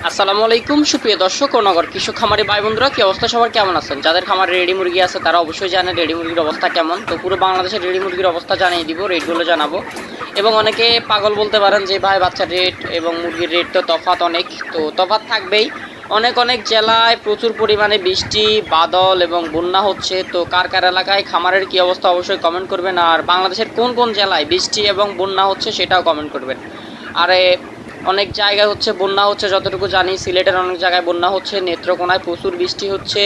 আসসালামু আলাইকুম সুপ্রিয় দর্শক ও নগর কৃষক খামারি ভাই বন্ধুরা, কি অবস্থা সবার, কেমন আছেন? যাদের খামারে রেডি মুরগি আছে তারা অবশ্যই জানে রেডি মুরগির অবস্থা কেমন। তো পুরো বাংলাদেশের রেডি মুরগির অবস্থা জানিয়ে দিব, রেটগুলো জানাবো। এবং অনেকে পাগল বলতে পারেন যে ভাই বাচ্চার রেট এবং মুরগির রেট তো তফাৎ অনেক, তো তফাৎ থাকবেই। অনেক অনেক জেলায় প্রচুর পরিমাণে বৃষ্টি, বাদল এবং বন্যা হচ্ছে। তো কার কার এলাকায় খামারের কি অবস্থা অবশ্যই কমেন্ট করবেন, আর বাংলাদেশের কোন কোন জেলায় বৃষ্টি এবং বন্যা হচ্ছে সেটাও কমেন্ট করবেন। আরে অনেক জায়গায় হচ্ছে বন্যা হচ্ছে, যতটুকু জানি সিলেটের অনেক জায়গায় বন্যা হচ্ছে, নেত্রকোনায় প্রচুর বৃষ্টি হচ্ছে।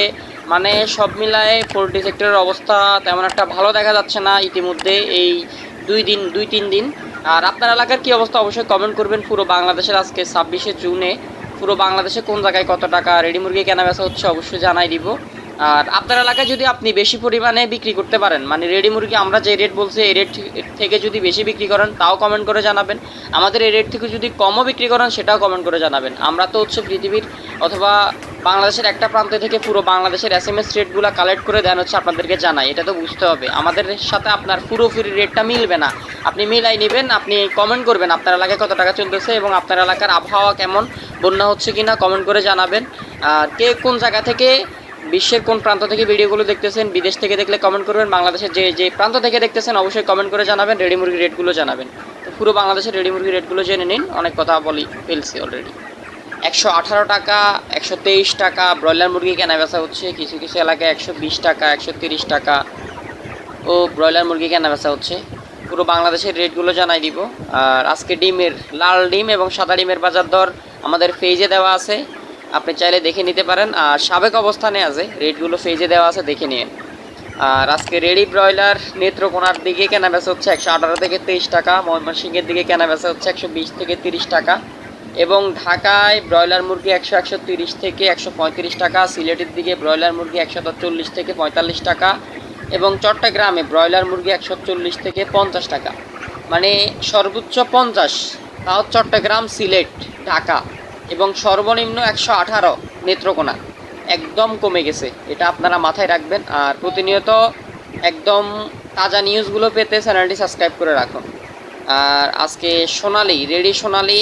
মানে সব মিলায়ে পোলট্রি সেক্টরের অবস্থা তেমন একটা ভালো দেখা যাচ্ছে না ইতিমধ্যে এই দুই তিন দিন। আর আপনার এলাকার কি অবস্থা অবশ্যই কমেন্ট করবেন। পুরো বাংলাদেশের আজকে 26শে জুনে পুরো বাংলাদেশে কোন জায়গায় কত টাকা রেডি মুরগি কেনা বেচা হচ্ছে অবশ্যই জানাই দিব। আর আপনার এলাকায় যদি আপনি বেশি পরিমাণে বিক্রি করতে পারেন, মানে রেডি মুরগি আমরা যে রেট বলছি এই রেট থেকে যদি বেশি বিক্রি করেন তাও কমেন্ট করে জানাবেন। আমাদের এই রেট থেকে যদি কমও বিক্রি করেন সেটাও কমেন্ট করে জানাবেন। আমরা তো হচ্ছে পৃথিবীর অথবা বাংলাদেশের একটা প্রান্ত থেকে পুরো বাংলাদেশের SMS রেটগুলো কালেক্ট করে দেন হচ্ছে আপনাদেরকে জানাই, এটা তো বুঝতে হবে। আমাদের সাথে আপনার পুরোপুরি রেটটা মিলবে না, আপনি মিলাই নেবেন। আপনি কমেন্ট করবেন আপনার এলাকায় কত টাকা চলতেছে এবং আপনার এলাকার আবহাওয়া কেমন, বন্যা হচ্ছে কিনা কমেন্ট করে জানাবেন। আর কে কোন জায়গা থেকে, বিশ্বের কোন প্রান্ত থেকে ভিডিওগুলো দেখতেছেন, বিদেশ থেকে দেখলে কমেন্ট করবেন, বাংলাদেশের যে প্রান্ত থেকে দেখতেছেন অবশ্যই কমেন্ট করে জানাবেন, রেডি মুরগির রেটগুলো জানাবেন। তো পুরো বাংলাদেশের রেডি মুরগির রেটগুলো জেনে নিন, অনেক কথা বলি ফেলছি অলরেডি। 118 টাকা, 123 টাকা ব্রয়লার মুরগি কেনা বেচা হচ্ছে, কিছু কিছু এলাকায় 120 টাকা, 130 টাকা ও ব্রয়লার মুরগি কেনা বেচা হচ্ছে। পুরো বাংলাদেশের রেটগুলো জানাই দিব। আর আজকে ডিমের, লাল ডিম এবং সাদা ডিমের বাজার দর আমাদের পেজে দেওয়া আছে, আপনি চাইলে দেখে নিতে পারেন। আর সাবেক অবস্থানে আছে, রেটগুলো পেজে দেওয়া আছে, দেখে নিন। আর আজকে রেডি ব্রয়লার নেত্রকোনার দিকে কেনা বেচা হচ্ছে 118 থেকে 23 টাকা, ময়মনসিংহের দিকে কেনা বেচা হচ্ছে 120 থেকে 30 টাকা, এবং ঢাকায় ব্রয়লার মুরগি 130 থেকে 135 টাকা, সিলেটের দিকে ব্রয়লার মুরগি 140 থেকে 45 টাকা, এবং চট্টগ্রামে ব্রয়লার মুরগি 140 থেকে 50 টাকা। মানে সর্বোচ্চ 50, তাও চট্টগ্রাম, সিলেট, ঢাকা, এবং সর্বনিম্ন 118 নেত্রকোনা। একদম কমে গেছে, এটা আপনারা মাথায় রাখবেন। আর প্রতিনিয়ত একদম তাজা নিউজগুলো পেতে চ্যানেলটি সাবস্ক্রাইব করে রাখুন। আর আজকে সোনালি, রেডি সোনালি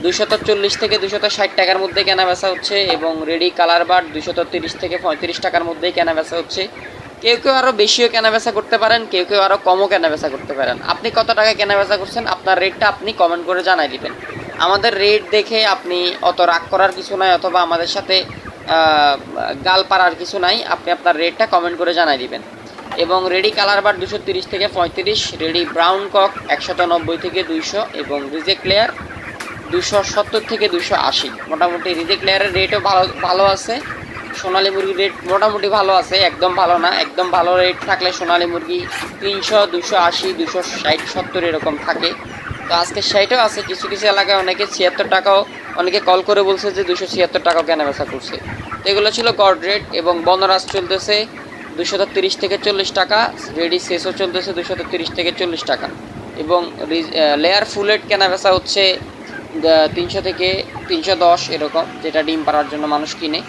240 থেকে 260 টাকার মধ্যে কেনা বেচা হচ্ছে, এবং রেডি কালার বার্ড 230 থেকে 35 টাকার মধ্যেই কেনা বেচা হচ্ছে। কেউ কেউ আরও বেশিও কেনা বেচা করতে পারেন, কেউ কেউ আরও কমও কেনা বেচা করতে পারেন। আপনি কত টাকা কেনা বেচা করছেন, আপনার রেটটা আপনি কমেন্ট করে জানাই দিবেন। আমাদের রেট দেখে আপনি অত রাগ করার কিছু নাই, অথবা আমাদের সাথে গাল পাড়ার কিছু নাই, আপনি আপনার রেটটা কমেন্ট করে জানাই দিবেন। এবং রেডি কালার বার 230 থেকে 35, রেডি ব্রাউন কক 190 থেকে 200, এবং রিজেক্ট লেয়ার 270 থেকে 280। মোটামুটি রিজেক্ট লেয়ারের রেটও ভালো আছে। সোনালী মুরগির রেট মোটামুটি ভালো আছে, একদম ভালো না। একদম ভালো রেট থাকলে সোনালী মুরগি 300, 280, 260, 70 এরকম থাকে। তো আজকে সেইটাও আছে। কিছু কিছু এলাকায় অনেকে 76 টাকাও, অনেকে কল করে বলছে যে 276 টাকাও কেনা বেচা করছে। তো এগুলো ছিল গড রেট। এবং বনরাজ চলতেছে 230 থেকে 40 টাকা, রেডি শেষও চলতেছে 230 থেকে 40 টাকা, এবং লেয়ার ফুলেট কেনা বেচা হচ্ছে 300 থেকে 310 এরকম, যেটা ডিম পাড়ার জন্য মানুষ কিনে।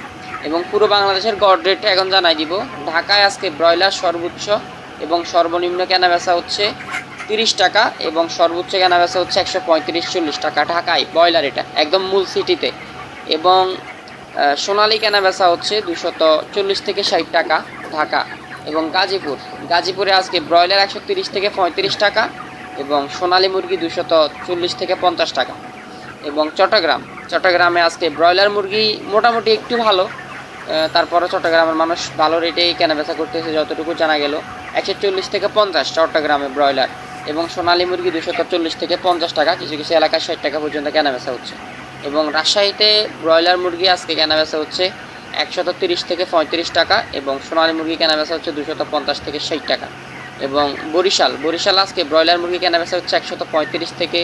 এবং পুরো বাংলাদেশের গড রেটটা এখন জানাই দিব। ঢাকায় আজকে ব্রয়লার সর্বোচ্চ এবং সর্বনিম্ন কেনা বেচা হচ্ছে 30 টাকা, এবং সর্বোচ্চ কেনা বেচা হচ্ছে 135-40 টাকা ঢাকায় ব্রয়লার, এটা একদম মূল সিটিতে। এবং সোনালি কেনা বেচা হচ্ছে 240 থেকে 60 টাকা ঢাকা। এবং গাজীপুরে আজকে ব্রয়লার 130 থেকে 35 টাকা, এবং সোনালি মুরগি 240 থেকে 50 টাকা। এবং চট্টগ্রামে আজকে ব্রয়লার মুরগি মোটামুটি একটু ভালো, তারপরে চট্টগ্রামের মানুষ ভালো রেটেই কেনাবেচা করতেছে যতটুকু জানা গেল। 140 থেকে 50 চট্টগ্রামে ব্রয়লার, এবং সোনালী মুরগি 240 থেকে 50 টাকা, কিছু কিছু এলাকায় 60 টাকা পর্যন্ত কেনাবেচা হচ্ছে। এবং রাজশাহীতে ব্রয়লার মুরগি আজকে কেনাবেচা হচ্ছে 130 থেকে 35 টাকা, এবং সোনালী মুরগি কেনাবেচা হচ্ছে 250 থেকে 60 টাকা। এবং বরিশাল আজকে ব্রয়লার মুরগি কেনাবেচা হচ্ছে 135 থেকে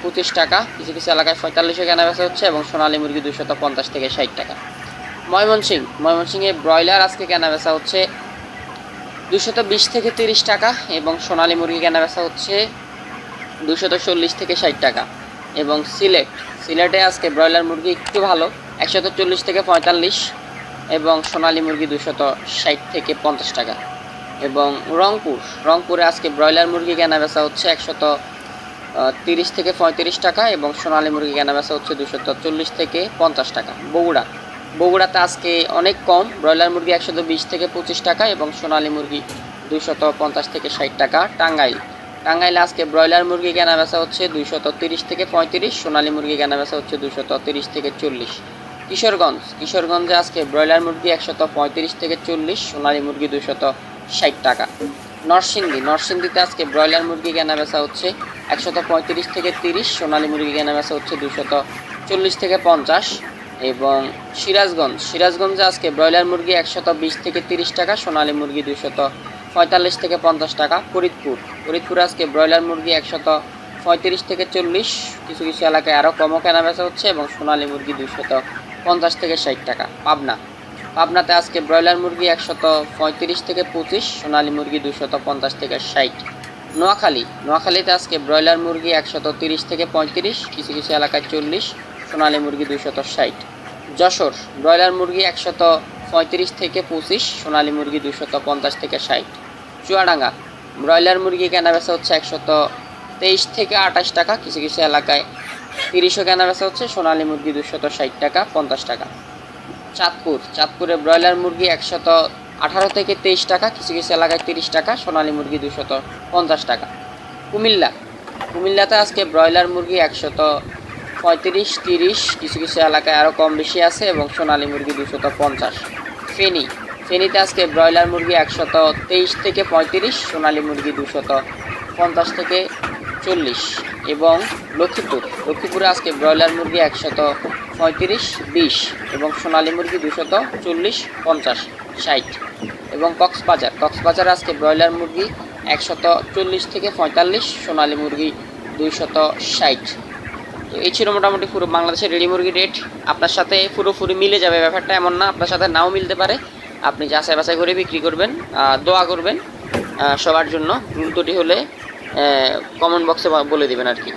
25 টাকা, কিছু কিছু এলাকায় 45 কেনাবেচা হচ্ছে, এবং সোনালী মুরগি 250 থেকে 60 টাকা। ময়মনসিংহে ব্রয়লার আজকে কেনাবেচা হচ্ছে 220 থেকে 30 টাকা, এবং সোনালী মুরগি কেনাবেচা হচ্ছে 240 থেকে 60 টাকা। এবং সিলেটে আজকে ব্রয়লার মুরগি একটু ভালো, 140 থেকে 45, এবং সোনালী মুরগি 260 থেকে 50 টাকা। এবং রংপুরে আজকে ব্রয়লার মুরগি কেনাবেচা হচ্ছে 30 থেকে 35 টাকা এবং সোনালী মুরগি কেনাবেচা হচ্ছে 240 থেকে 50 টাকা। বগুড়াতে আজকে অনেক কম, ব্রয়লার মুরগি 120 থেকে 25 টাকা এবং সোনালী মুরগি 250 থেকে 60 টাকা। টাঙ্গাইলে আজকে ব্রয়লার মুরগি কেনাবেচা হচ্ছে 230 থেকে 35, সোনালী মুরগি কেনাবেচা হচ্ছে 230 থেকে 40। কিশোরগঞ্জে আজকে ব্রয়লার মুরগি 135 থেকে 40, সোনালী মুরগি 260 টাকা। নরসিংদীতে আজকে ব্রয়লার মুরগি কেনাবেচা হচ্ছে 135 থেকে 30, সোনালী মুরগি কেনাবেচা হচ্ছে 240 থেকে 50। এবং সিরাজগঞ্জে আজকে ব্রয়লার মুরগি 120 থেকে 30 টাকা, সোনালী মুরগি 245 থেকে 50 টাকা। ফরিদপুরে আজকে ব্রয়লার মুরগি 135 থেকে 40, কিছু এলাকায় আরও কমও কেনাবেচা হচ্ছে এবং সোনালী মুরগি 250 থেকে 60 টাকা। পাবনাতে আজকে ব্রয়লার মুরগি 135 থেকে 25, সোনালী মুরগি 250 থেকে 60। নোয়াখালীতে আজকে ব্রয়লার মুরগি 130 থেকে 35, কিছু এলাকায় 40, সোনালী মুরগি 260। যশোর ব্রয়লার মুরগি 135 থেকে 25, সোনালী মুরগি 250 থেকে 60। চুয়াডাঙ্গা ব্রয়লার মুরগি কেনাবেচা হচ্ছে 123 থেকে 28 টাকা, কিছু এলাকায় 30ও কেনাবেচা হচ্ছে, সোনালী মুরগি 260 টাকা 50 টাকা। চাঁদপুরে ব্রয়লার মুরগি 118 থেকে 23 টাকা, কিছু এলাকায় 30 টাকা, সোনালী মুরগি 250 টাকা। কুমিল্লাতে আজকে ব্রয়লার মুরগি 135, 30, কিছু এলাকায় আরও কম বেশি আছে এবং সোনালী মুরগি 250। ফেনীতে আজকে ব্রয়লার মুরগি 123 থেকে 35, সোনালী মুরগি 250 থেকে 40। এবং লক্ষ্মীপুরে আজকে ব্রয়লার মুরগি 135, 20 এবং সোনালী মুরগি 240, 50, 60। এবং কক্সবাজার আজকে ব্রয়লার মুরগি 140 থেকে 45, সোনালী মুরগি 260। তো এই ছিল মোটামুটি পুরো বাংলাদেশের রেডি মুরগি রেট। আপনার সাথে পুরোপুরি মিলে যাবে ব্যাপারটা এমন না, আপনার সাথে নাও মিলতে পারে। আপনি যাচাই বাছাই করে বিক্রি করবেন, দোয়া করবেন সবার জন্য। ভুল ত্রুটি হলে কমেন্ট বক্সে বলে দেবেন আর কি।